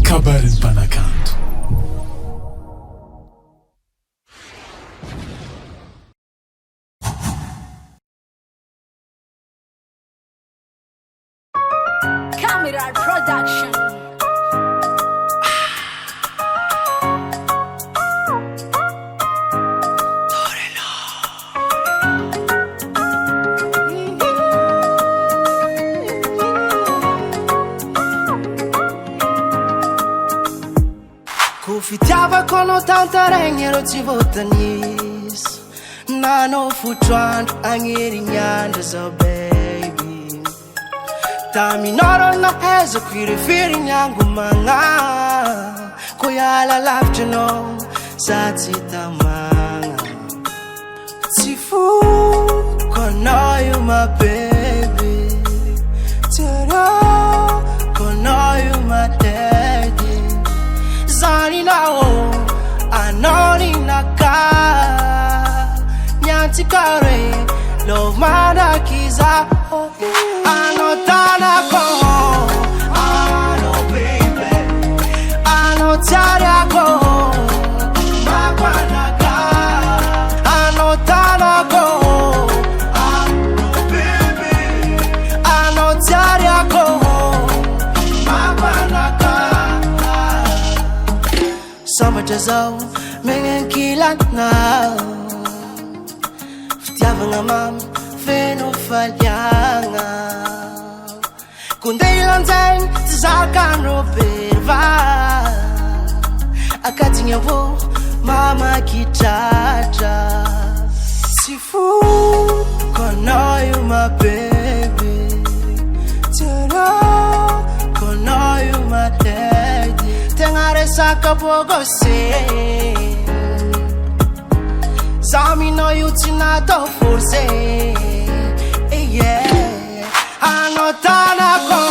Kabaron'Ny Mpanakanto. Camera production. Fitiavako anao tantaregny arô tsy voatanisy nanao fotroandro agnerignandro zao baby taminao nahaizako ireferigny angomagna ko hiala lavitra anao za tsy tamagna tsy foko anao io my baby tsara ko anao io my daddy Zanina-o, anoni Naka Nyanti kare, love manakiza Ano tanako, ano baby Ano tariako, makwanaka Ano tanako, ano baby Ano tariako, makwanaka Sambatra zao megnankilanao fitiavagna mamy feno faliagna kondeha ilanjaigny tsy zakandro berva akatigny avô mamakitratra tsy foko anao io my baby tsara ko anao io my daddy Tenga resaka bogose Zami no you tinato forse Yeah Ano tanako